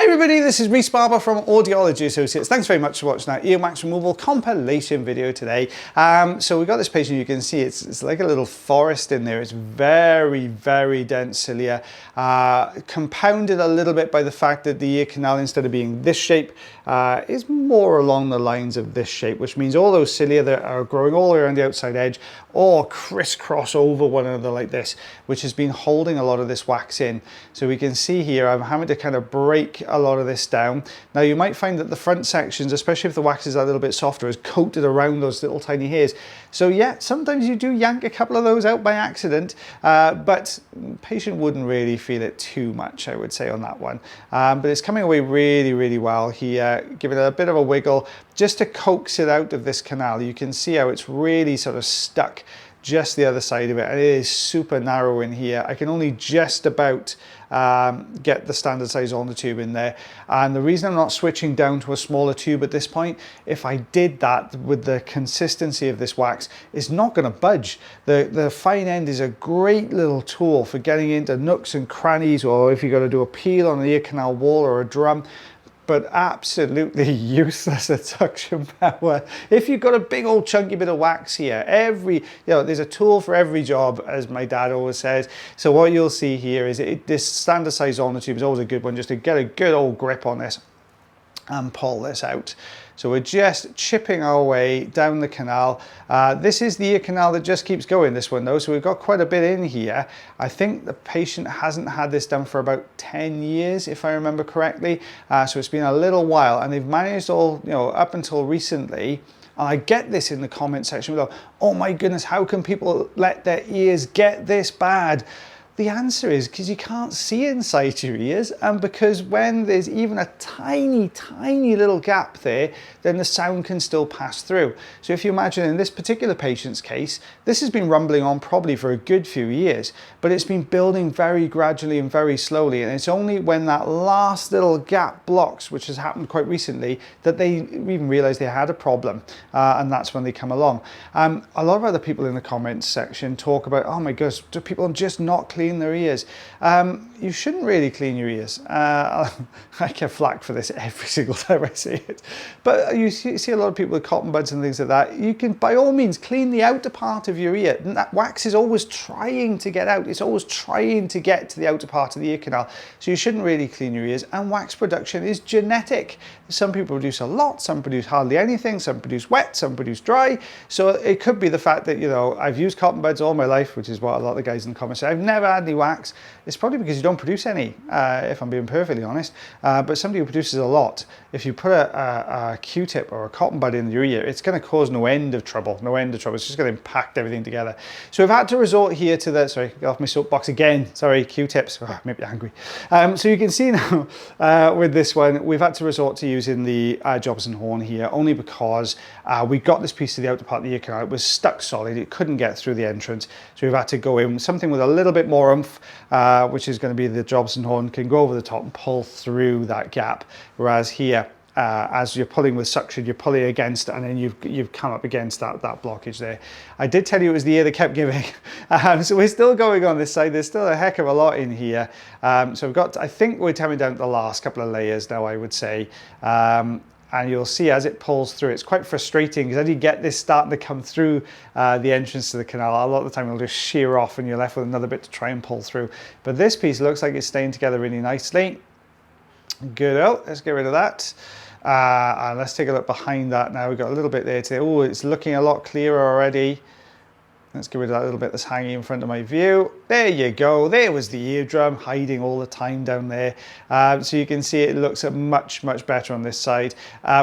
everybody, this is Rhys Barber from Audiology Associates. Thanks very much for watching that earwax removal compilation video today. So we've got this patient, you can see it's like a little forest in there. It's very, very dense cilia, compounded a little bit by the fact that the ear canal, instead of being this shape, is more along the lines of this shape, which means all those cilia that are growing all around the outside edge all crisscross over one another like this, which has been holding a lot of this wax in. So we can see here I'm having to kind of break a lot of this down. Now you might find that the front sections, especially if the wax is a little bit softer, is coated around those little tiny hairs. So yeah, sometimes you do yank a couple of those out by accident, but the patient wouldn't really feel it too much, I would say, on that one. But it's coming away really, really well here. Give it a bit of a wiggle just to coax it out of this canal. You can see how it's really sort of stuck just the other side of it, and it is super narrow in here. I can only just about get the standard size on the tube in there, and the reason I'm not switching down to a smaller tube at this point, if I did that with the consistency of this wax, it's not going to budge. The fine end is a great little tool for getting into nooks and crannies, or if you've got to do a peel on the ear canal wall or a drum, but absolutely useless at suction power. If you've got a big old chunky bit of wax here, there's a tool for every job, as my dad always says. So what you'll see here is this standard size on the tube is always a good one, just to get a good old grip on this and pull this out. So we're just chipping our way down the canal. This is the ear canal that just keeps going, this one though, so we've got quite a bit in here. I think the patient hasn't had this done for about 10 years, if I remember correctly. So it's been a little while, and they've managed all, up until recently. And I get this in the comment section, we go, oh my goodness, how can people let their ears get this bad? The answer is because you can't see inside your ears, and because when there's even a tiny, tiny little gap there, then the sound can still pass through. So if you imagine in this particular patient's case, this has been rumbling on probably for a good few years, but it's been building very gradually and very slowly, and it's only when that last little gap blocks, which has happened quite recently, that they even realize they had a problem, and that's when they come along. A lot of other people in the comments section talk about, oh my gosh, do people just not clean their ears? You shouldn't really clean your ears. I get flack for this every single time I say it, but you see a lot of people with cotton buds and things like that. You can by all means clean the outer part of your ear, and that wax is always trying to get out. It's always trying to get to the outer part of the ear canal, so you shouldn't really clean your ears. And wax production is genetic. Some people produce a lot, some produce hardly anything, some produce wet, some produce dry. So it could be the fact that, I've used cotton buds all my life, which is what a lot of the guys in the comments say. I've never had any wax. It's probably because you don't produce any, if I'm being perfectly honest. But somebody who produces a lot, if you put a Q-tip or a cotton bud in your ear, it's going to cause no end of trouble. It's just going to impact everything together. So we've had to resort here to the, sorry, get off my soapbox again. Sorry, Q-tips, maybe angry. So you can see now with this one, we've had to resort to using the Jobson horn here, only because we got this piece of the outer part of the ear canal. It was stuck solid. It couldn't get through the entrance. So we've had to go in something with a little bit more oomph, which is going to be the Jobson horn, can go over the top and pull through that gap. Whereas here, as you're pulling with suction, you're pulling against, and then you've come up against that blockage there. I did tell you it was the ear that kept giving. So we're still going on this side. There's still a heck of a lot in here. So we've got, I think we're coming down to the last couple of layers now, I would say. And you'll see as it pulls through, it's quite frustrating, because as you get this starting to come through the entrance to the canal, a lot of the time it'll just shear off and you're left with another bit to try and pull through. But this piece looks like it's staying together really nicely. Good. Let's get rid of that. And let's take a look behind that now. We've got a little bit there today. Oh, it's looking a lot clearer already. Let's get rid of that little bit that's hanging in front of my view. There you go. There was the eardrum hiding all the time down there. So you can see it looks much, much better on this side.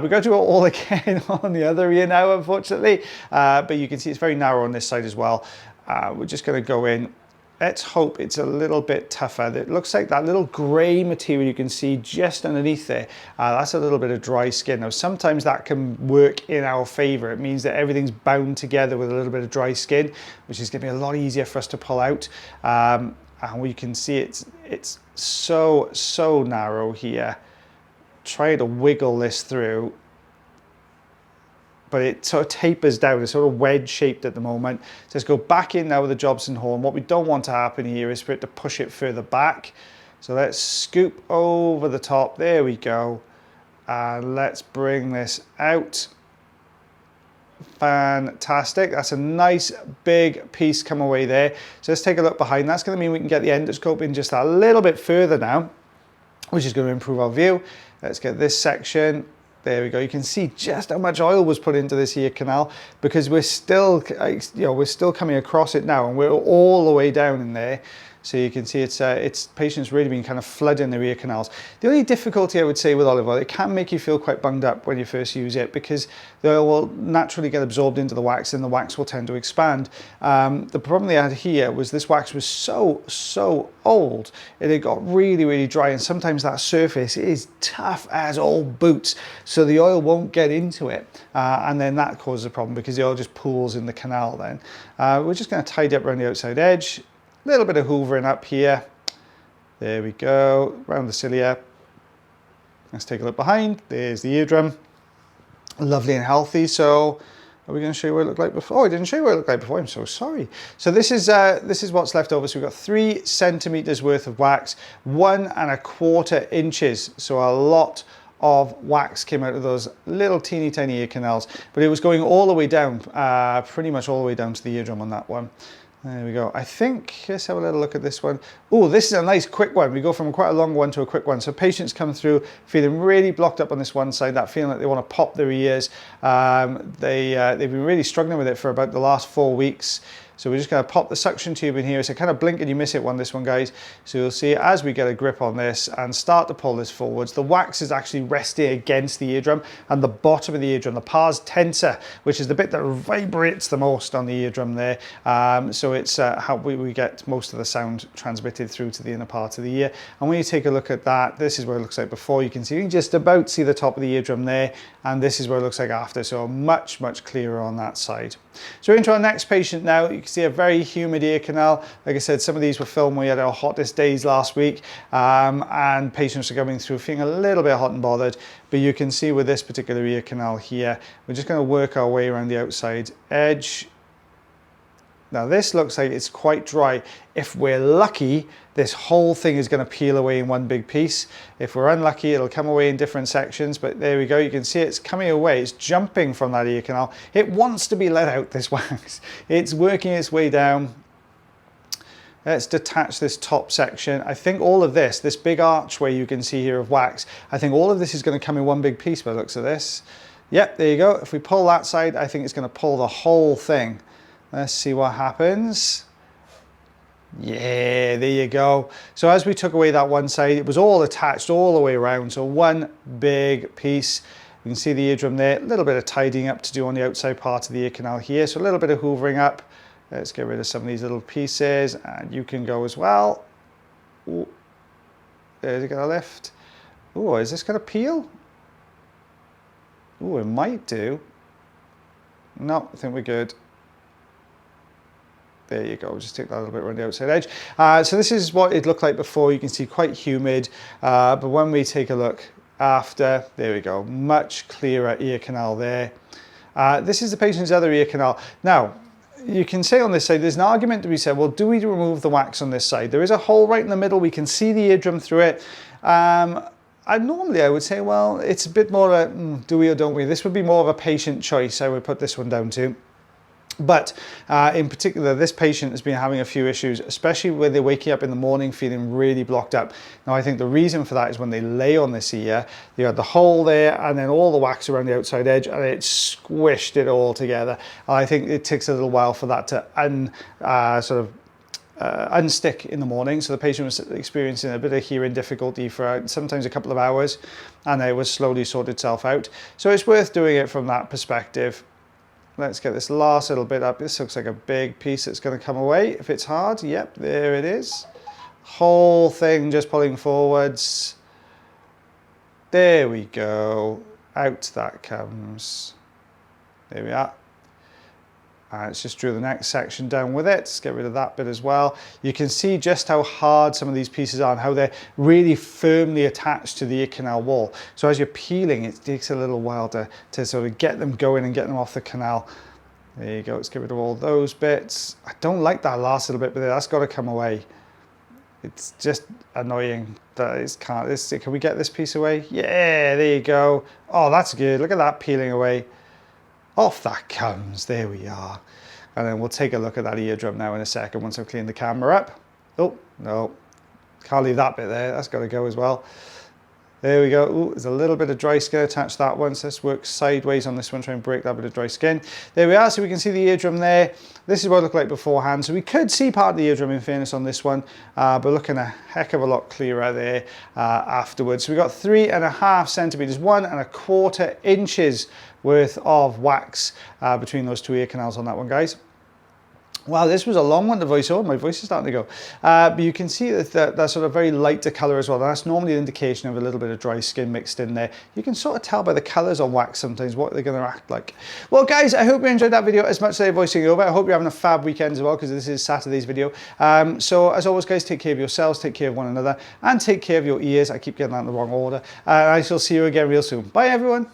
We've got to do it all again on the other ear now, unfortunately. But you can see it's very narrow on this side as well. We're just going to go in. Let's hope it's a little bit tougher. It looks like that little grey material you can see just underneath there. That's a little bit of dry skin. Now, sometimes that can work in our favour. It means that everything's bound together with a little bit of dry skin, which is going to be a lot easier for us to pull out. And we can see it's so narrow here. Try to wiggle this through, but it sort of tapers down. It's sort of wedge shaped at the moment. So let's go back in now with the Jobson horn. What we don't want to happen here is for it to push it further back. So let's scoop over the top. There we go. And let's bring this out. Fantastic. That's a nice big piece come away there. So let's take a look behind. That's going to mean we can get the endoscope in just a little bit further now, which is going to improve our view. Let's get this section. There we go. You can see just how much oil was put into this ear canal, because we're still, we're still coming across it now, and we're all the way down in there. So you can see it's patients really been kind of flooding their ear canals. The only difficulty I would say with olive oil, it can make you feel quite bunged up when you first use it, because the oil will naturally get absorbed into the wax and the wax will tend to expand. The problem they had here was this wax was so old, and it got really dry, and sometimes that surface is tough as old boots, so the oil won't get into it, and then that causes a problem because the oil just pools in the canal then. We're just going to tidy up around the outside edge. A little bit of hoovering up here. There we go, around the cilia. Let's take a look behind. There's the eardrum. Lovely and healthy. So are we going to show you what it looked like before? Oh, I didn't show you what it looked like before. I'm so sorry. So this is what's left over. So we've got 3 centimeters worth of wax, 1¼ inches. So a lot of wax came out of those little teeny tiny ear canals, but it was going all the way down, pretty much all the way down to the eardrum on that one. There we go. I think, let's have a little look at this one. Oh, this is a nice quick one. We go from quite a long one to a quick one. So patients come through feeling really blocked up on this one side, that feeling like they want to pop their ears. They've been really struggling with it for about the last 4 weeks. So we're just going to pop the suction tube in here. So kind of blink and you miss it one, this one, guys. So you'll see as we get a grip on this and start to pull this forwards, the wax is actually resting against the eardrum and the bottom of the eardrum, the pars tensa, which is the bit that vibrates the most on the eardrum there. So it's how we get most of the sound transmitted through to the inner part of the ear. And when you take a look at that, this is what it looks like before. You can just about see the top of the eardrum there, and this is what it looks like after. So much clearer on that side. So into our next patient now. You can see a very humid ear canal. Like I said, some of these were filmed when we had our hottest days last week, and patients are coming through feeling a little bit hot and bothered. But you can see with this particular ear canal here, we're just going to work our way around the outside edge. Now this looks like it's quite dry. If we're lucky, this whole thing is going to peel away in one big piece. If we're unlucky, it'll come away in different sections, but there we go. You can see it's coming away. It's jumping from that ear canal. It wants to be let out, this wax. It's working its way down. Let's detach this top section. I think all of this big archway you can see here of wax, I think all of this is going to come in one big piece by the looks of this. Yep, there you go. If we pull that side, I think it's going to pull the whole thing. Let's see what happens. Yeah, there you go. So as we took away that one side, it was all attached all the way around. So one big piece. You can see the eardrum there. A little bit of tidying up to do on the outside part of the ear canal here. So a little bit of hoovering up. Let's get rid of some of these little pieces, and you can go as well. Ooh. There's it going to lift. Oh, is this going to peel? Oh, it might do. No, I think we're good. There you go, just take that a little bit around the outside edge. So this is what it looked like before. You can see quite humid, but when we take a look after, there we go, much clearer ear canal there. This is the patient's other ear canal. Now, you can say on this side, there's an argument to be said, well, do we remove the wax on this side? There is a hole right in the middle. We can see the eardrum through it. Normally I would say, well, it's a bit more, do we or don't we? This would be more of a patient choice. I would put this one down to. But in particular, this patient has been having a few issues, especially when they're waking up in the morning feeling really blocked up. Now, I think the reason for that is when they lay on this ear, you had the hole there and then all the wax around the outside edge, and it squished it all together. And I think it takes a little while for that to unstick in the morning. So the patient was experiencing a bit of hearing difficulty for sometimes a couple of hours, and it was slowly sorted itself out. So it's worth doing it from that perspective. Let's get this last little bit up. This looks like a big piece that's going to come away if it's hard. Yep, there it is. Whole thing just pulling forwards. There we go. Out that comes. There we are. And let's just drill the next section down with it. Let's get rid of that bit as well. You can see just how hard some of these pieces are and how they're really firmly attached to the ear canal wall. So as you're peeling, it takes a little while to sort of get them going and get them off the canal. There you go. Let's get rid of all those bits. I don't like that last little bit, but that's got to come away. It's just annoying that it can't. Can we get this piece away? Yeah, there you go. Oh, that's good. Look at that peeling away. Off that comes. There we are. And then we'll take a look at that eardrum now in a second once I've cleaned the camera up. Oh, no. Can't leave that bit there. That's got to go as well. There we go. Ooh, there's a little bit of dry skin attached to that one, so let's work sideways on this one, try and break that bit of dry skin. There we are, so we can see the eardrum there. This is what it looked like beforehand. So we could see part of the eardrum in fairness on this one, but looking a heck of a lot clearer there afterwards. So we got 3.5 centimeters, 1.25 inches worth of wax between those two ear canals on that one, guys. Wow, this was a long one to voice over. My voice is starting to go. But you can see that sort of very lighter colour as well. That's normally an indication of a little bit of dry skin mixed in there. You can sort of tell by the colours on wax sometimes what they're going to act like. Well, guys, I hope you enjoyed that video as much as they're voicing over. I hope you're having a fab weekend as well, because this is Saturday's video. So, as always, guys, take care of yourselves, take care of one another, and take care of your ears. I keep getting that in the wrong order. I shall see you again real soon. Bye, everyone.